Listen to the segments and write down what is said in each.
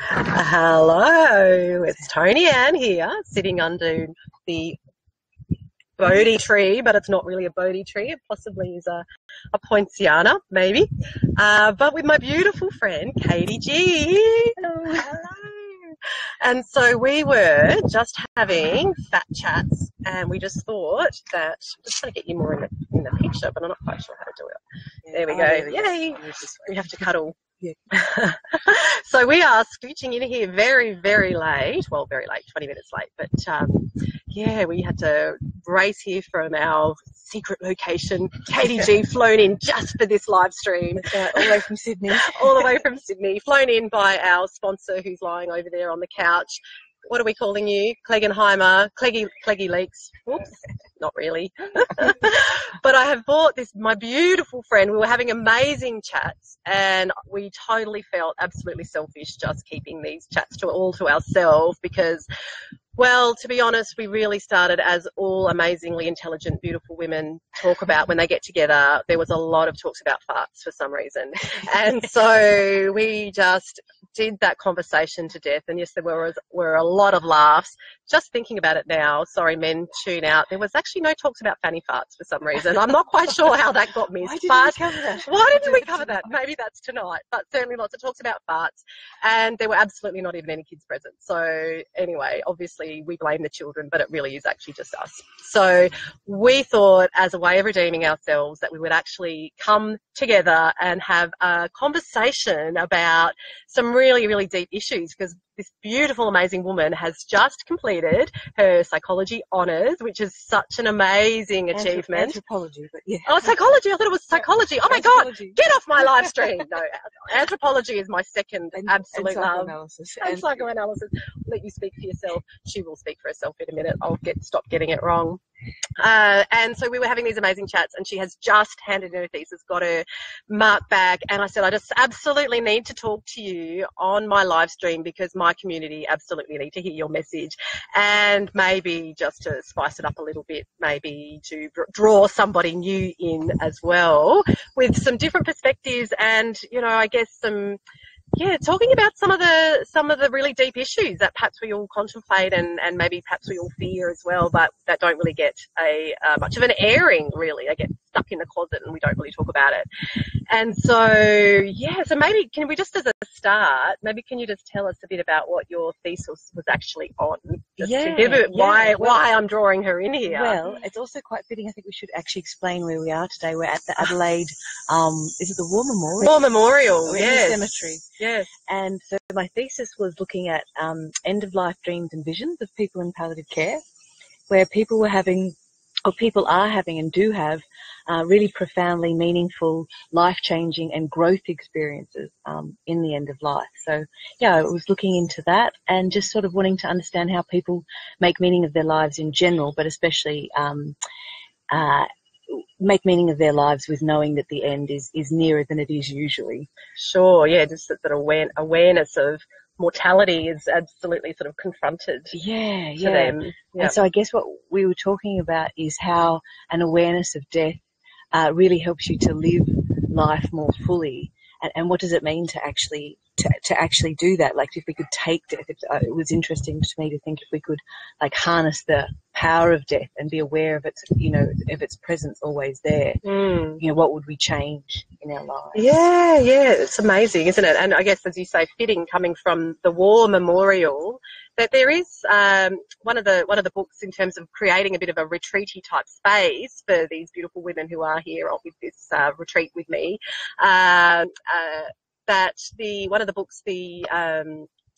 Hello, it's Tony Ann here, sitting under the Bodhi tree, but it's not really a Bodhi tree. It possibly is a poinciana, maybe. But with my beautiful friend, Katie G. Hello. And so we were just having fat chats, and we just thought that I'm just trying to get you more in the picture, but I'm not quite sure how to do it. There we go. Yay! We have to cuddle. Yeah. So we are scooching in here very, very late. Well, very late, 20 minutes late. But, we had to race here from our secret location. Katie G flown in just for this live stream. All the way from Sydney. All the way from Sydney. Flown in by our sponsor who's lying over there on the couch. What are we calling you? Cleggenheimer, Cleggy Leaks. Whoops, not really. But I have brought my beautiful friend. We were having amazing chats, and we totally felt absolutely selfish just keeping these chats all to ourselves because, well, to be honest, we really started as all amazingly intelligent, beautiful women talk about when they get together. There was a lot of talks about farts for some reason. And so we just did that conversation to death. And yes, there were a lot of laughs. Just thinking about it now, sorry, men, tune out. There was actually no talks about fanny farts for some reason. I'm not quite sure how that got missed. Why didn't we cover that? Why didn't we cover that? Maybe that's tonight. But certainly lots of talks about farts. And there were absolutely not even any kids present. So anyway, obviously we blame the children, but it really is actually just us. So we thought, as a way of redeeming ourselves, that we would actually come together and have a conversation about some really, really deep issues, because this beautiful, amazing woman has just completed her psychology honours, which is such an amazing achievement. Anthropology, but yeah. Oh, psychology. I thought it was psychology. Oh, my God. Get off my live stream. No, anthropology is my second absolute love. And psychoanalysis. Let you speak for yourself. She will speak for herself in a minute. I'll stop getting it wrong. And so we were having these amazing chats, and she has just handed in her thesis, got her mark back, and I said, I just absolutely need to talk to you on my live stream because my community absolutely need to hear your message, and maybe just to spice it up a little bit, maybe to draw somebody new in as well with some different perspectives and, I guess talking about some of the really deep issues that perhaps we all contemplate and maybe perhaps we all fear as well, but that don't really get much of an airing, really. They get stuck in the closet and we don't really talk about it. And so maybe can we just, as a start, maybe can you just tell us a bit about what your thesis was actually on? Just to give it why I'm drawing her in here. Well, it's also quite fitting. I think we should actually explain where we are today. We're at the Adelaide, is it the War Memorial? War Memorial, yes. In the cemetery. Yes. And so my thesis was looking at end-of-life dreams and visions of people in palliative care, where people are having and do have really profoundly meaningful, life-changing and growth experiences in the end of life. So, I was looking into that and just sort of wanting to understand how people make meaning of their lives in general, but especially make meaning of their lives with knowing that the end is nearer than it is usually. Sure, yeah, just that awareness of mortality is absolutely sort of confronted to them. Yep. And so I guess what we were talking about is how an awareness of death really helps you to live life more fully. And what does it mean to actually do that? Like, if we could take death, it was interesting to me to think if we could harness the power of death and be aware of its, of its presence always there. What would we change in our lives? Yeah, it's amazing, isn't it? And I guess, as you say, fitting coming from the War Memorial, that there is one of the books in terms of creating a bit of a retreaty type space for these beautiful women who are here with this retreat with me. That one of the books, the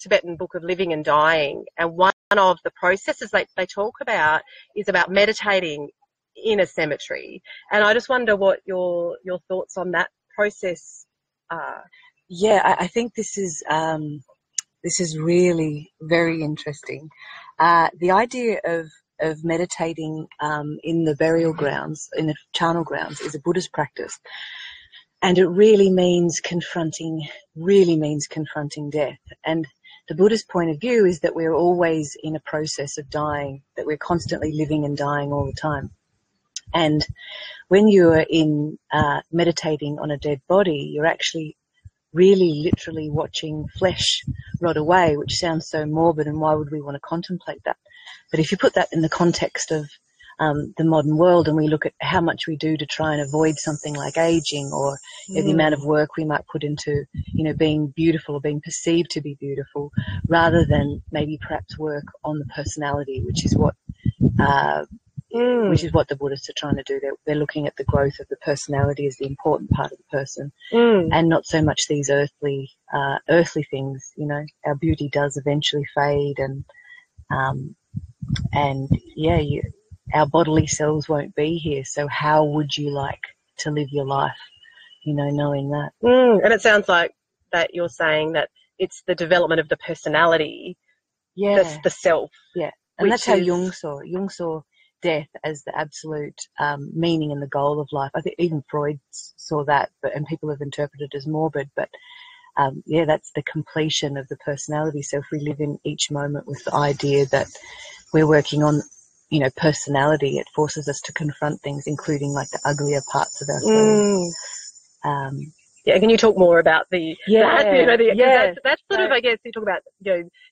Tibetan Book of Living and Dying, and one of the processes they talk about is about meditating in a cemetery. And I just wonder what your thoughts on that process are. Yeah, I think this is really very interesting. The idea of meditating in the burial grounds, in the charnel grounds, is a Buddhist practice. And it really means confronting death. And the Buddhist point of view is that we're always in a process of dying, that we're constantly living and dying all the time. And when you're meditating on a dead body, you're actually really literally watching flesh rot away, which sounds so morbid, and why would we want to contemplate that? But if you put that in the context of the modern world, and we look at how much we do to try and avoid something like aging, or the amount of work we might put into, being beautiful or being perceived to be beautiful, rather than maybe perhaps work on the personality, which is what the Buddhists are trying to do. They're looking at the growth of the personality as the important part of the person, and not so much these earthly things. Our beauty does eventually fade, our bodily selves won't be here. So how would you like to live your life, knowing that? And it sounds like that you're saying that it's the development of the personality, that's the self. Yeah, and that's how Jung saw it. Jung saw death as the absolute meaning and the goal of life. I think even Freud saw that, and people have interpreted it as morbid, but that's the completion of the personality. So if we live in each moment with the idea that we're working on, personality, it forces us to confront things, including like the uglier parts of ourselves. Can you talk more about that's sort of, I guess, you talk about,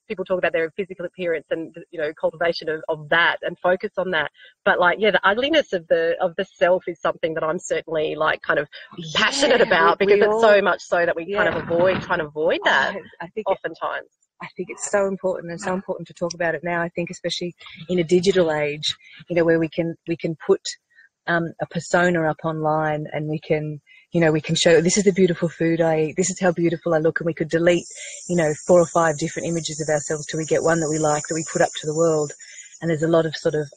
people talk about their physical appearance and, cultivation of that and focus on that. But the ugliness of the self is something that I'm certainly kind of passionate about, because it's so much so that we kind of avoid that oftentimes. I think it's so important, and so important to talk about it now. I think especially in a digital age, where we can put a persona up online, and we can show, this is the beautiful food I eat, this is how beautiful I look, and we could delete, 4 or 5 different images of ourselves till we get one that we like, that we put up to the world. And there's a lot of sort of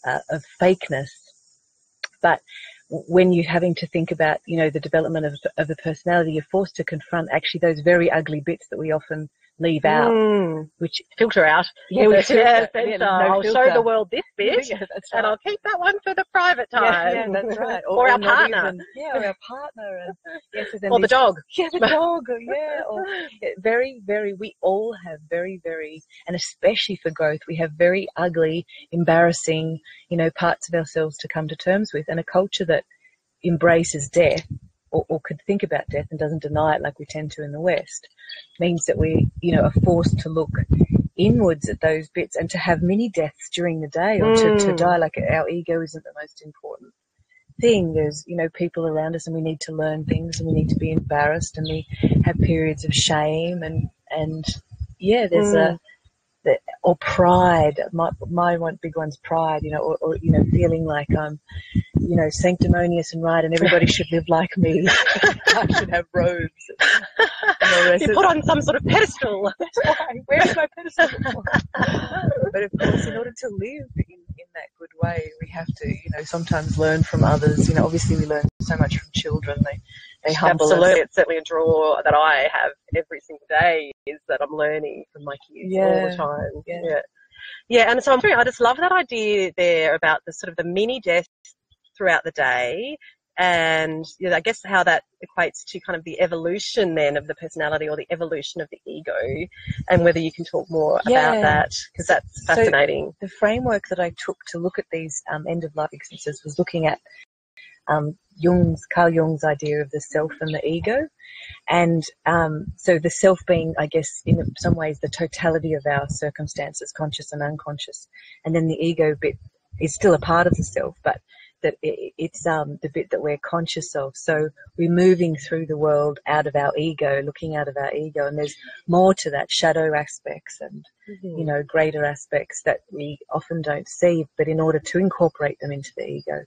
fakeness. But when you're having to think about, the development of the personality, you're forced to confront actually those very ugly bits that we often leave out, which filter out. I'll show the world this bit, and I'll keep that one for the private time. Yeah, that's right. Or our partner. Or our partner. And or the dog. Yeah, the dog. Very, very. We all have very, very, and especially for growth, we have very ugly, embarrassing, parts of ourselves to come to terms with. And a culture that embraces death, or could think about death and doesn't deny it like we tend to in the West, means that we, are forced to look inwards at those bits and to have mini deaths during the day, or to die. Like, our ego isn't the most important thing. There's, people around us, and we need to learn things, and we need to be embarrassed, and we have periods of shame, and there's or pride. My one big one's pride, or feeling like I'm, sanctimonious and right, and everybody should live like me. I should have robes. You put on some sort of pedestal. That's right. Where's my pedestal? But of course, in order to live in that good way, we have to, sometimes learn from others. Obviously we learn so much from children. They humble us. Absolutely. It's certainly a draw that I have every single day, is that I'm learning from my kids all the time. Yeah. And so I just love that idea there about the sort of the mini deaths throughout the day, and I guess how that equates to kind of the evolution then of the personality, or the evolution of the ego, and whether you can talk more about that, because that's fascinating. So the framework that I took to look at these end-of-life existences was looking at Carl Jung's idea of the self and the ego. And so the self being, I guess, in some ways the totality of our circumstances, conscious and unconscious. And then the ego bit is still a part of the self, but that it's the bit that we're conscious of. So we're moving through the world out of our ego, looking out of our ego, and there's more to that, shadow aspects and, greater aspects that we often don't see. But in order to incorporate them into the ego,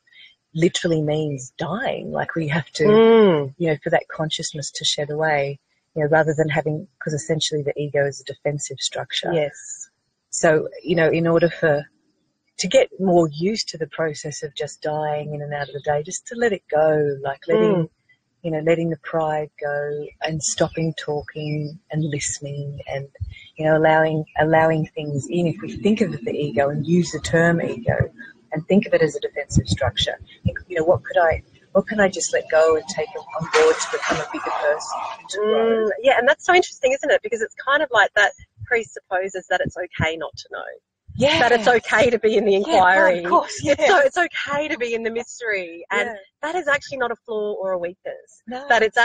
literally means dying. Like, we have to, for that consciousness to shed away, rather than having, because essentially the ego is a defensive structure. Yes. So, in order to get more used to the process of just dying in and out of the day, just to let it go, like letting the pride go, and stopping talking and listening, and, allowing things in. If we think of the ego and use the term ego and think of it as a defensive structure, what can I just let go and take on board to become a bigger person? Yeah, and that's so interesting, isn't it? Because it's kind of like that presupposes that it's okay not to know. that it's okay to be in the inquiry. Yeah, of course, yeah. It's okay to be in the mystery. And that is actually not a flaw or a weakness. No. That it's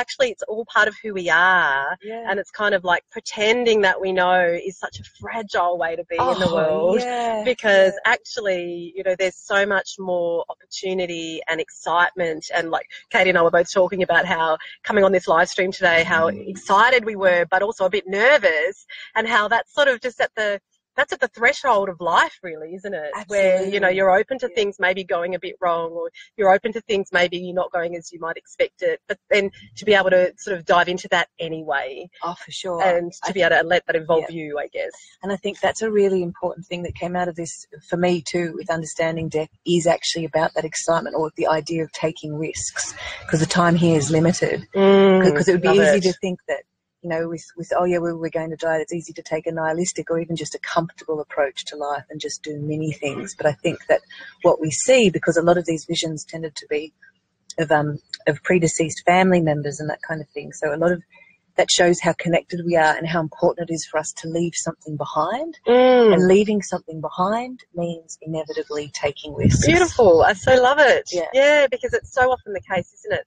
all part of who we are. Yeah. And it's kind of like pretending that we know is such a fragile way to be in the world. Yeah. Because actually, you know, there's so much more opportunity and excitement. And like Katie and I were both talking about how coming on this live stream today, how excited we were, but also a bit nervous, and how that's sort of just that's at the threshold of life, really, isn't it? Absolutely. Where, you know, you're open to things maybe going a bit wrong, or you're open to things maybe not going as you might expect it, but then to be able to sort of dive into that anyway. Oh, for sure. And to be able to let that involve you, I guess. And I think that's a really important thing that came out of this for me too, with understanding death, is actually about that excitement, or the idea of taking risks, because the time here is limited. Because it would be easy to think that, you know, we're going to die, it's easy to take a nihilistic or even just a comfortable approach to life and just do many things. But I think that what we see, because a lot of these visions tended to be of predeceased family members and that kind of thing, so a lot of that shows how connected we are and how important it is for us to leave something behind. And leaving something behind means inevitably taking risks. Beautiful. I so love it. Yeah, because it's so often the case, isn't it,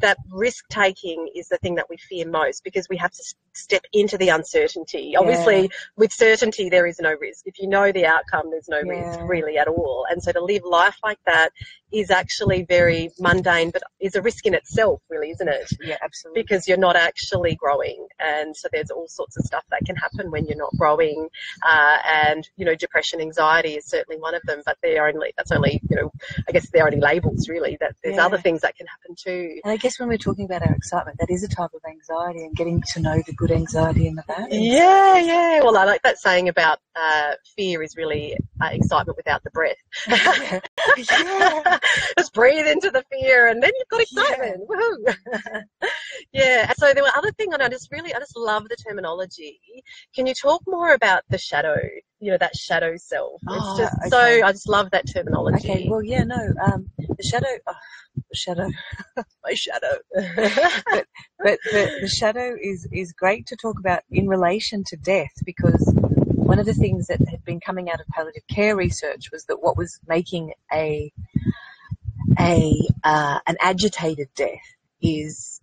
that risk-taking is the thing that we fear most, because we have to step into the uncertainty. Obviously, with certainty, there is no risk. If you know the outcome, there's no risk really at all. And so to live life like that is actually very mundane, but is a risk in itself, really, isn't it? Yeah, absolutely. Because you're not actually growing. And so there's all sorts of stuff that can happen when you're not growing. And, you know, depression, anxiety is certainly one of them, but that's only, you know, I guess they're only labels, really, that there's other things that can happen too. And I guess when we're talking about our excitement, that is a type of anxiety, and getting to know the good anxiety and the bad anxiety. Yeah. Well, I like that saying about fear is really excitement without the breath. Just breathe into the fear and then you've got excitement. Woohoo. Yeah. So there were other things, and I just love the terminology. Can you talk more about the shadow, you know, that shadow self? It's just I just love that terminology. Okay. Well, yeah, no, the shadow, my shadow. but the shadow is great to talk about in relation to death, because one of the things that had been coming out of palliative care research was that what was making an agitated death is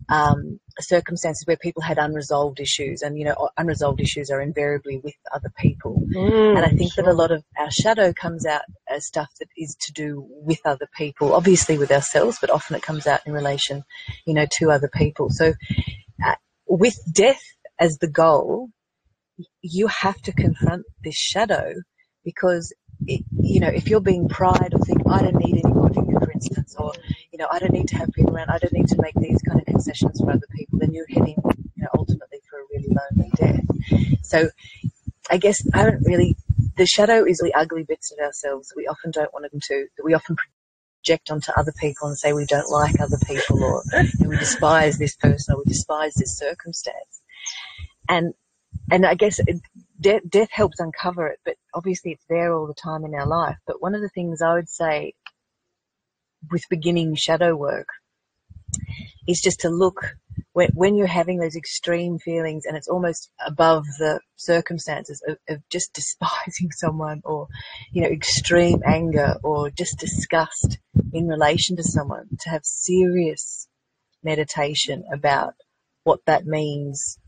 circumstances where people had unresolved issues, and, you know, unresolved issues are invariably with other people. And I think that a lot of our shadow comes out as stuff that is to do with other people, obviously with ourselves, but often it comes out in relation, you know, to other people. So with death as the goal, you have to confront this shadow, because you know, if you're being pride or think, I don't need anybody, for instance, or, you know, I don't need to have people around, I don't need to make these kind of concessions for other people, then you're heading, you know, ultimately for a really lonely death. So I guess the shadow is the ugly bits of ourselves that we often don't want them to, that we often project onto other people and say we don't like other people, or, you know, we despise this person, or we despise this circumstance. And I guess death helps uncover it, but obviously it's there all the time in our life. But one of the things I would say with beginning shadow work is just to look when you're having those extreme feelings and it's almost above the circumstances of just despising someone, or, you know, extreme anger or just disgust in relation to someone, to have serious meditation about what that means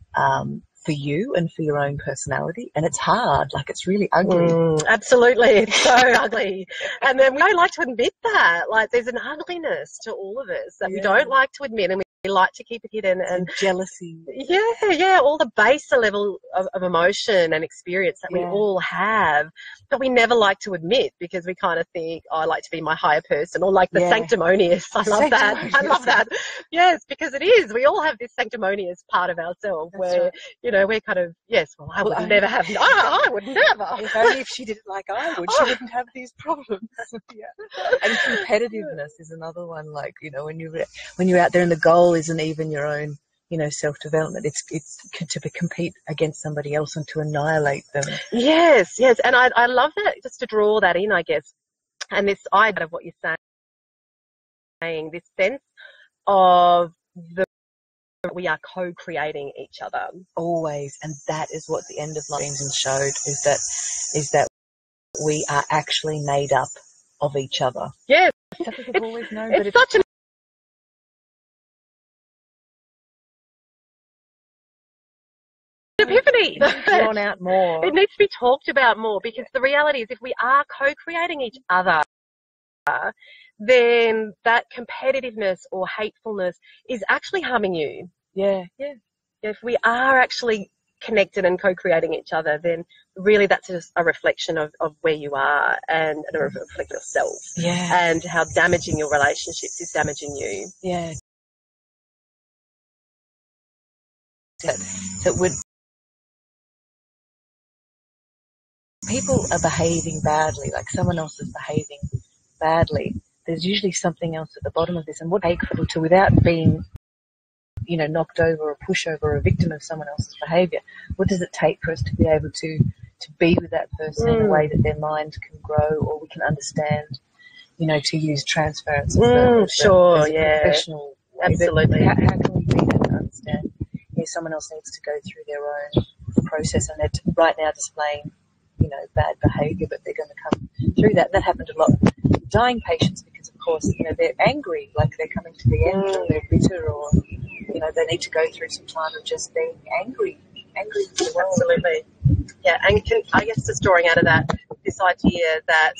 for you and for your own personality. And it's hard, like, it's really ugly. Absolutely, it's so ugly. And then we don't like to admit that. Like, there's an ugliness to all of us that we don't like to admit, and we like to keep it hidden. And jealousy. Yeah, all the baser level of emotion and experience that we all have, but we never like to admit, because we kind of think, oh, I like to be my higher person, or like the sanctimonious. I love that. Yes, because it is. We all have this sanctimonious part of ourselves where, you know, we're kind of, I would never have. I would never. If only if she did it like I would, she wouldn't have these problems. And competitiveness is another one. Like, you know, when you're out there and the goal isn't even your own, you know, self-development, it's to compete against somebody else and to annihilate them. Yes. And I love that, just to draw that in, I guess, and this idea of what you're saying, this sense of we are co-creating each other. Always. And that is what the end of life dreams and showed, is that we are actually made up of each other. Yeah. That's what we've always known, It's such an epiphany. Drawn out more. It needs to be talked about more, because the reality is if we are co-creating each other, then that competitiveness or hatefulness is actually harming you. Yeah. If we are actually connected and co-creating each other, then really that's just a reflection of where you are and a reflection of yourself. Yeah. And how damaging your relationships is damaging you. Yeah. That would... People are behaving badly, like someone else is behaving badly. There's usually something else at the bottom of this. And what take people to, without being, knocked over or pushover or a victim of someone else's behaviour, what does it take for us to be able to be with that person in a way that their mind can grow, or we can understand, to use transference as a professional way. Absolutely. How can we be there to understand, someone else needs to go through their own process, and they're right now displaying, bad behaviour, but they're going to come through that. That happened a lot with dying patients because, of course, they're angry, like they're coming to the end, or they're bitter, or, they need to go through some time of just being angry with the world. Absolutely. Yeah, and I guess just drawing out of that, this idea that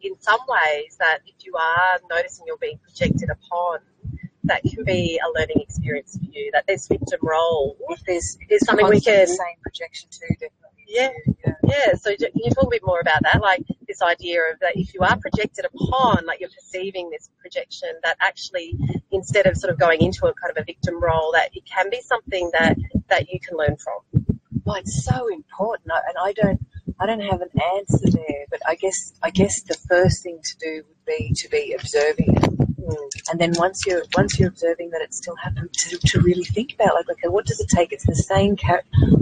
in some ways that if you are noticing you're being projected upon, that can be a learning experience for you, that there's victim role. If there's something we can... the same projection too, definitely. Yeah. So can you talk a bit more about that? Like this idea of that if you are projected upon, like you're perceiving this projection, that actually instead of sort of going into a kind of a victim role, that it can be something that you can learn from. Well, it's so important, and I don't have an answer there, but I guess the first thing to do would be to be observing it. And then once you're observing that it's still happening, to really think about, like, okay, what does it take? It's the same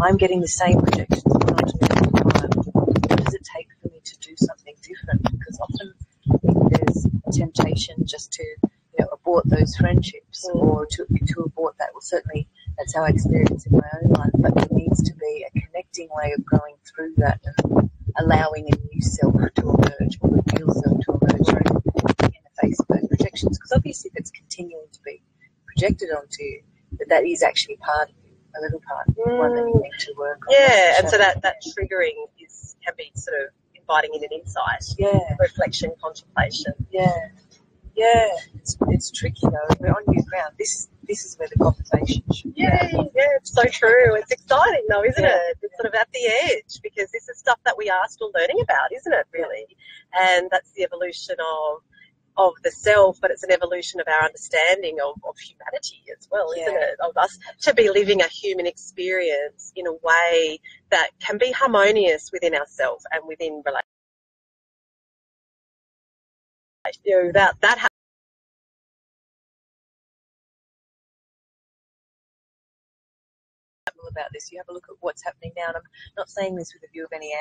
I'm getting the same projections all the time. What does it take for me to do something different? Because often there's a temptation just to, abort those friendships or to abort that. Well, certainly that's how I experience in my own life, but there needs to be a connecting way of going through that and allowing a new self to emerge, or the real self to emerge in the face of those projections. Because obviously if it's continuing to be projected onto you, that is actually part of you, a little part of you, one that you need to work on. Yeah, and so that triggering can be sort of inviting in an insight. Yeah. Reflection, contemplation. Yeah. It's tricky though. We're on new ground. This is where the conversation should be. Yeah, it's so true. It's exciting though, isn't it? It's sort of at the edge, because this is stuff that we are still learning about, isn't it, really? And that's the evolution of the self, but it's an evolution of our understanding of humanity as well, isn't it? Of us to be living a human experience in a way that can be harmonious within ourselves and within relationships. That about this. You have a look at what's happening now, and I'm not saying this with a view of any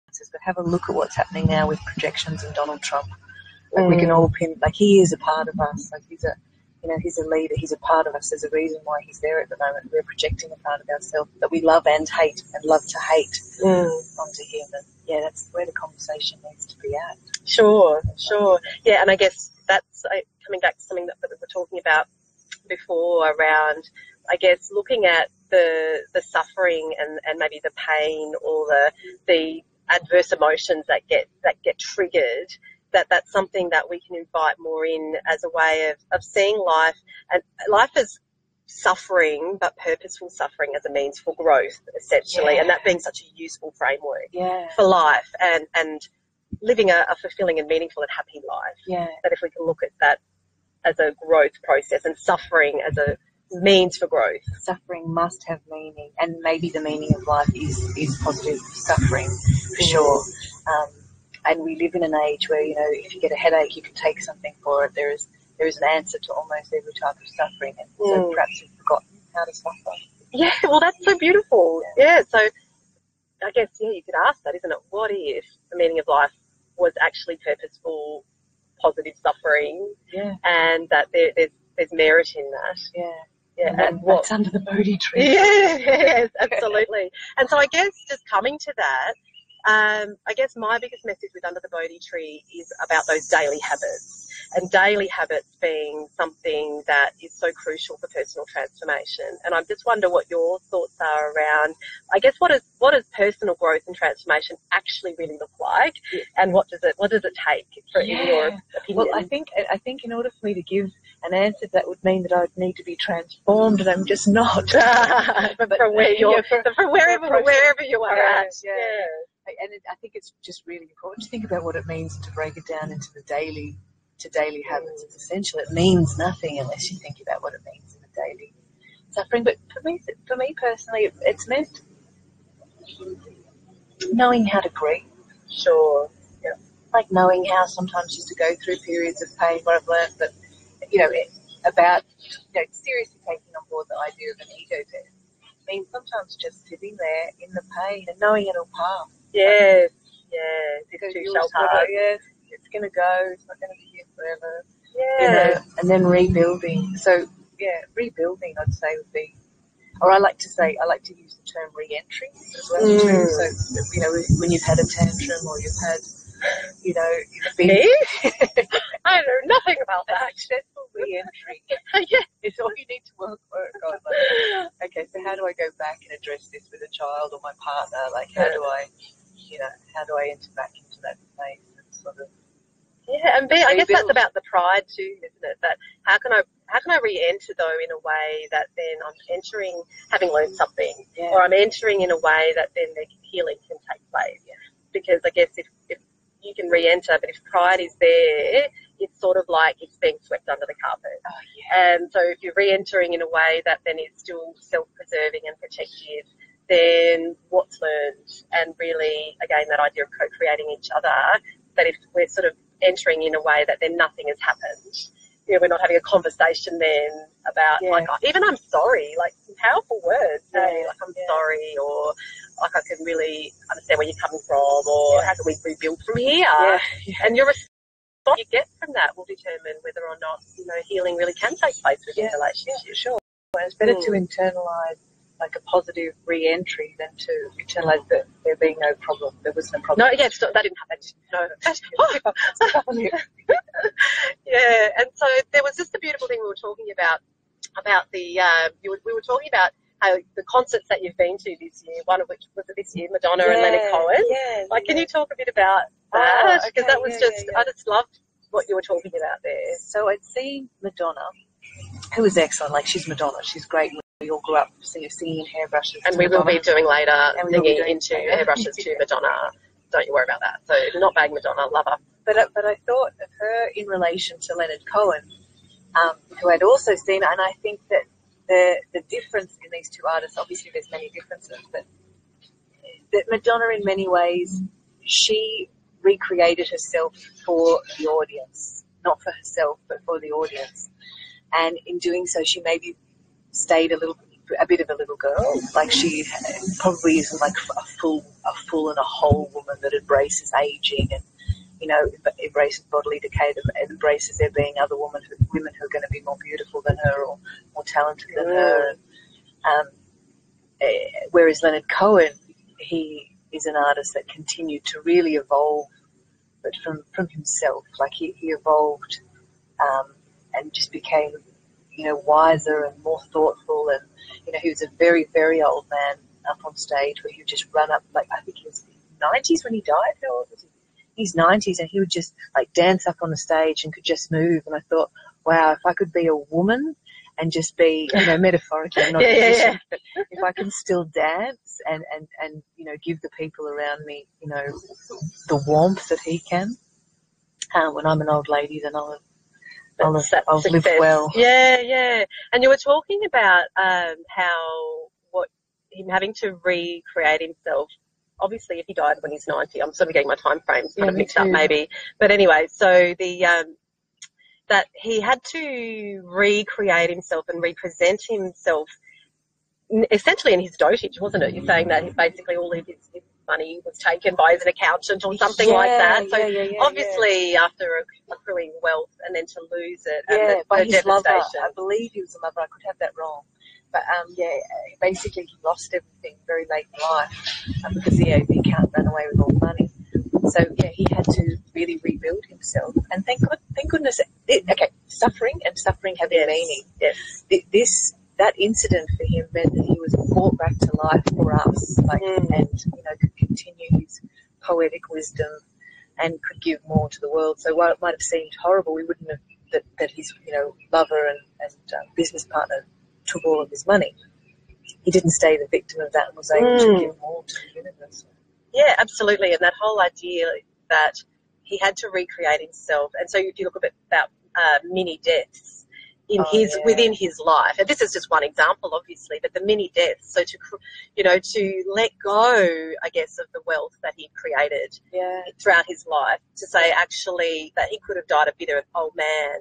answers, but have a look at what's happening now with projections and Donald Trump. Like we can all pin, like he is a part of us. Like he's a leader. He's a part of us. There's a reason why he's there at the moment. We're projecting a part of ourselves that we love and hate, and love to hate onto him. And that's where the conversation needs to be at. Sure. Yeah, and I guess that's coming back to something that we were talking about before around, I guess, looking at the suffering and maybe the pain or the adverse emotions that get triggered. That's something that we can invite more in as a way of seeing life, and life as suffering, but purposeful suffering as a means for growth, essentially, and that being such a useful framework for life and living a fulfilling and meaningful and happy life. Yeah. That if we can look at that as a growth process and suffering as a means for growth. Suffering must have meaning, and maybe the meaning of life is positive suffering, for sure. And we live in an age where, if you get a headache, you can take something for it. There is an answer to almost every type of suffering, and so perhaps you've forgotten how to suffer. Yeah, well, that's so beautiful. Yeah, so I guess, you could ask that, isn't it? What if the meaning of life was actually purposeful, positive suffering, and that there's merit in that? Yeah, and what's under the Bodhi tree. Yes, absolutely. And so I guess just coming to that, I guess my biggest message with Under the Bodhi Tree is about those daily habits, and daily habits being something that is so crucial for personal transformation. And I just wonder what your thoughts are around, I guess, what does personal growth and transformation actually really look like, and what does it take for in your opinion? Well, I think in order for me to give an answer, that would mean that I would need to be transformed, and I'm just not. but from where from wherever you are at. Yeah. And I think it's just really important to think about what it means to break it down into the daily habits. It's essential. It means nothing unless you think about what it means in the daily suffering. But for me personally, it's meant knowing how to grieve. Sure. Yeah. Like knowing how sometimes just to go through periods of pain. What I've learned that, about seriously taking on board the idea of an ego death means sometimes just sitting there in the pain and knowing it'll pass. Yes, because it's going to go. It's not going to be here forever. Yeah, and then rebuilding. So rebuilding, I'd say, would be, or I like to use the term re-entry as well. Too. So when you've had a tantrum or you've had, you've been. Me? I know nothing about that. Successful re-entry. Yeah, it's all you need to work on. Like, okay, so how do I go back and address this with a child or my partner? Like, how do I enter back into that place and sort of. Yeah, and I guess that's about the pride too, isn't it? That how can I re-enter though in a way that then I'm entering having learned something, or I'm entering in a way that then the healing can take place. Yeah. Because I guess if you can re-enter, but if pride is there, it's sort of like it's being swept under the carpet. Oh, yeah. And so if you're re-entering in a way that then is still self-preserving and protective, then what's learned, and really again that idea of co-creating each other. That if we're sort of entering in a way that then nothing has happened, we're not having a conversation then about like even I'm sorry, like some powerful words, like I'm sorry, or like I can really understand where you're coming from, or how can we rebuild from here? And your response you get from that will determine whether or not healing really can take place within relationships. Yeah, sure. Well, it's better to internalise like a positive re-entry than to internalise that there being no problem. There was no problem. No, that didn't happen. No. Yeah, and so there was just a beautiful thing we were talking about the we were talking about how the concerts that you've been to this year, one of which was this year, Madonna and Leonard Cohen. Yeah, can you talk a bit about that? Because that was I just loved what you were talking about there. So I'd seen Madonna, who was excellent. Like, she's Madonna. She's great. We all grew up singing Hairbrushes. And we will be doing later, singing into Hairbrushes to Madonna. Don't you worry about that. So not bag Madonna, love her. But I thought of her in relation to Leonard Cohen, who I'd also seen, and I think that the difference in these two artists, obviously there's many differences, but that Madonna in many ways, she recreated herself for the audience, not for herself, but for the audience. And in doing so, she maybe stayed a bit of a little girl. Like, she probably isn't like a full and a whole woman that embraces aging and, embraces bodily decay, that embraces there being other women who are going to be more beautiful than her or more talented than her. Whereas Leonard Cohen, he is an artist that continued to really evolve, but from himself. Like, he evolved and just became, wiser and more thoughtful. And, he was a very, very old man up on stage where he would just run up, like, I think he was in his 90s when he died. How old was he? His 90s, and he would just, like, dance up on the stage and could just move. And I thought, wow, if I could be a woman and just be, metaphorically, not a musician, but if I can still dance and give the people around me, the warmth that he can, when I'm an old lady, then I'll live well. Yeah. And you were talking about him having to recreate himself. Obviously, if he died when he's 90, I'm sort of getting my time frames kind of mixed up maybe. But anyway, so that he had to recreate himself and represent himself essentially in his dotage, wasn't it? You're saying that basically all of his money was taken by an accountant or something like that. So obviously after accruing wealth and then to lose it, and by the his lover. devastation. I believe he was a lover. I could have that wrong. But, basically he lost everything very late in life because the accountant ran away with all the money. So, he had to really rebuild himself. And thank goodness, suffering have a meaning. Yes. That incident for him meant that he was brought back to life for us, and, could continue his poetic wisdom and could give more to the world. So while it might have seemed horrible, we wouldn't have, that his, lover and business partner took all of his money. He didn't stay the victim of that and was able to give more to the universe. Yeah, absolutely. And that whole idea that he had to recreate himself. And so if you look a bit about mini deaths within his life, and this is just one example, obviously, but the mini deaths. So to let go, I guess, of the wealth that he created throughout his life, to say actually that he could have died a bitter old man,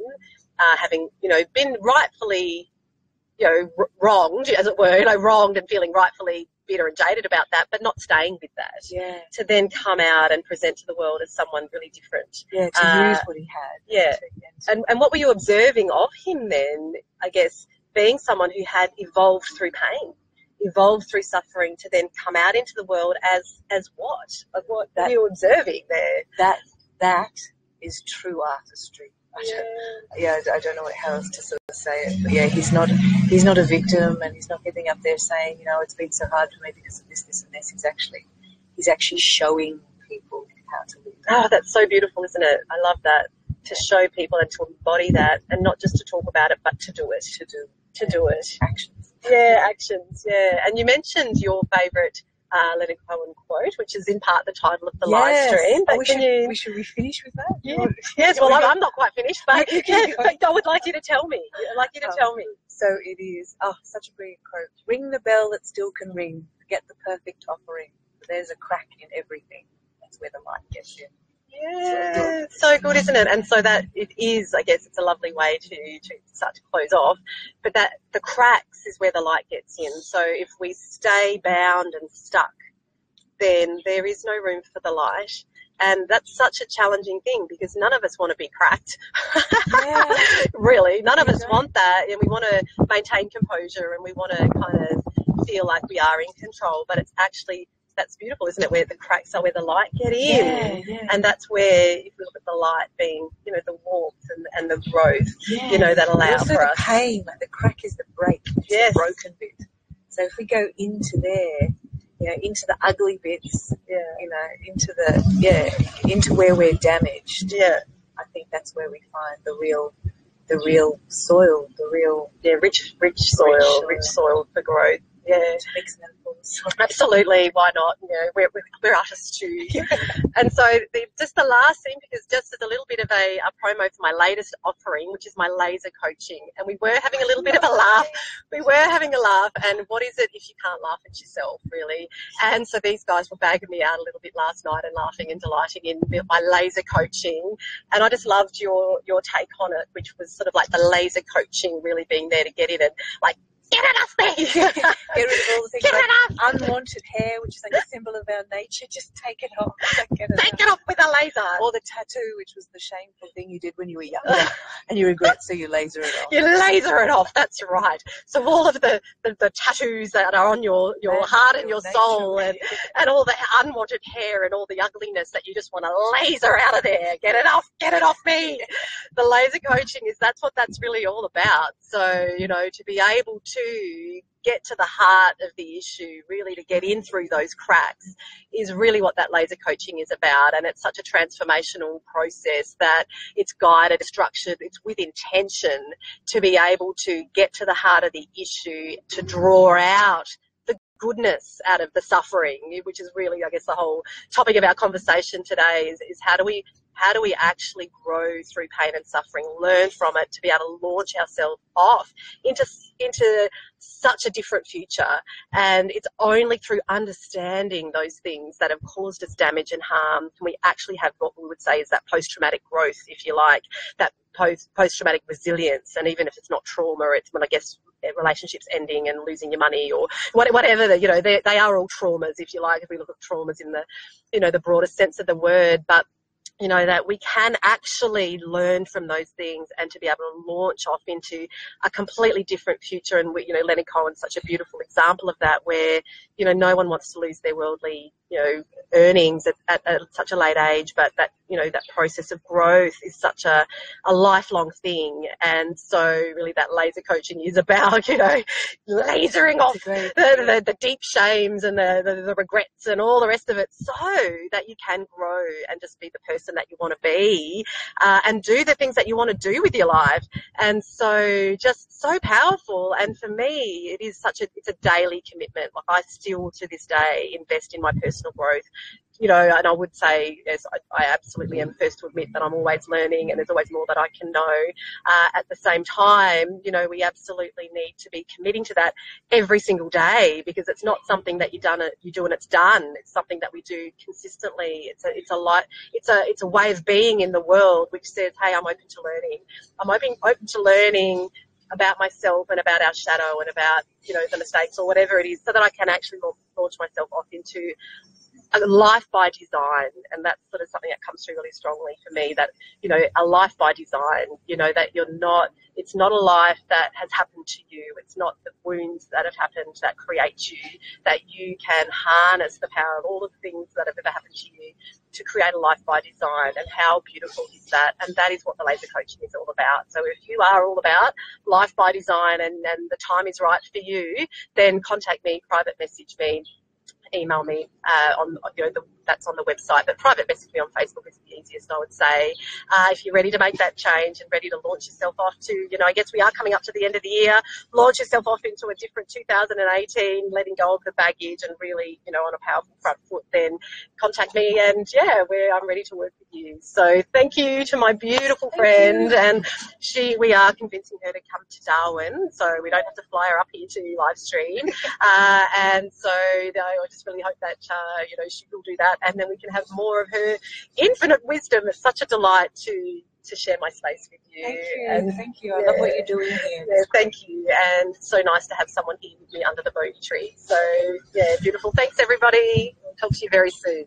having been rightfully wronged, as it were, wronged and feeling rightfully bitter and jaded about that, but not staying with that. Yeah. To then come out and present to the world as someone really different. Yeah, to use what he had. Yeah. And what were you observing of him then, I guess, being someone who had evolved through pain, evolved through suffering, to then come out into the world as what? What were you observing there? That is true artistry. I don't know how else to sort of say it, but he's not a victim, and he's not getting up there saying, it's been so hard for me because of this, this, and this. He's actually showing people how to live. Oh, that's so beautiful, isn't it? I love that, to show people and to embody that, and not just to talk about it, but to do it. To do it. Actions. Yeah, actions. Yeah, and you mentioned your favourite Leonard Cohen quote, which is in part the title of the live stream. But should we finish with that? Yeah. Yes, well, I'm not quite finished, but I would like you to tell me. Tell me. So it is, such a brilliant quote. Ring the bell that still can ring. Forget the perfect offering. There's a crack in everything. That's where the light gets in. Yeah, so good, isn't it? And so that it is, I guess, it's a lovely way to start to close off. But that the cracks is where the light gets in. So if we stay bound and stuck, then there is no room for the light. And that's such a challenging thing, because none of us want to be cracked. Really, none of us want that. And we want to maintain composure, and we want to kind of feel like we are in control. But it's actually, that's beautiful, isn't it? Where the cracks are where the light get in. And that's where, if we look at the light being, the warmth and the growth, that allow also for the us. Pain, like the crack is the break, it's the broken bit. So if we go into there, into the ugly bits, into where we're damaged. Yeah. I think that's where we find the real soil, rich soil for growth. Yeah. To mix metaphors. Absolutely. Why not? We're artists too. And so just the last thing, because just as a little bit of a promo for my latest offering, which is my laser coaching. And we were having a little bit of a laugh. And what is it if you can't laugh at yourself, really? And so these guys were bagging me out a little bit last night and laughing and delighting in my laser coaching. And I just loved your take on it, which was sort of like the laser coaching really being there to get in and get it off me. Get rid of all the things unwanted hair, which is like a symbol of our nature. Just take it off. Take it off with a laser. Or the tattoo, which was the shameful thing you did when you were younger, and you regret, so you laser it off. You laser it off. That's right. So all of the tattoos that are on your heart and your soul, and all the unwanted hair and all the ugliness that you just want to laser out of there. Get it off me. The laser coaching that's what that's really all about. So, to be able to get to the heart of the issue, really to get in through those cracks, is really what that laser coaching is about. And it's such a transformational process that it's guided, structured, it's with intention to be able to get to the heart of the issue, to draw out the goodness out of the suffering, which is really, I guess, the whole topic of our conversation today is how do we How do we actually grow through pain and suffering, learn from it to be able to launch ourselves off into such a different future? And it's only through understanding those things that have caused us damage and harm can we actually have what we would say is that post-traumatic growth, if you like, that post-traumatic resilience. And even if it's not trauma, it's when, I guess, relationships ending and losing your money or whatever, they are all traumas, if you like, if we look at traumas in the, the broadest sense of the word. But that we can actually learn from those things and to be able to launch off into a completely different future. And, Leonard Cohen's such a beautiful example of that, where, no one wants to lose their worldly, earnings at such a late age, but that, that process of growth is such a lifelong thing. And so really that laser coaching is about, lasering off the deep shames and the regrets and all the rest of it, so that you can grow and just be the person that you want to be, and do the things that you want to do with your life. And so just so powerful. And for me, it is it's a daily commitment. Like, I still to this day invest in my personal growth. And I would say, yes, I absolutely am first to admit that I'm always learning and there's always more that I can know. At the same time, we absolutely need to be committing to that every single day, because it's not something that you do and it's done. It's something that we do consistently. It's a way of being in the world which says, hey, I'm open to learning. I'm open to learning about myself and about our shadow and about, the mistakes or whatever it is, so that I can actually launch myself off into a life by design. And that's sort of something that comes through really strongly for me, that, a life by design, that it's not a life that has happened to you. It's not the wounds that have happened that create you, that you can harness the power of all of the things that have ever happened to you to create a life by design. And how beautiful is that? And that is what the laser coaching is all about. So if you are all about life by design and the time is right for you, then contact me, private message me, email me that's on the website, but private message me on Facebook is the easiest, I would say. If you're ready to make that change and ready to launch yourself off to, I guess we are coming up to the end of the year, launch yourself off into a different 2018, letting go of the baggage and really, on a powerful front foot, then contact me and I'm ready to work with you. So thank you to my beautiful friend, and we are convincing her to come to Darwin, so we don't have to fly her up here to live stream. And so I just really hope that, she will do that, and then we can have more of her infinite wisdom. It's such a delight to share my space with you. Thank you. I love what you're doing here. Yeah, thank you. And it's so nice to have someone here with me under the Bodhi tree. So, beautiful. Thanks, everybody. I'll talk to you very soon.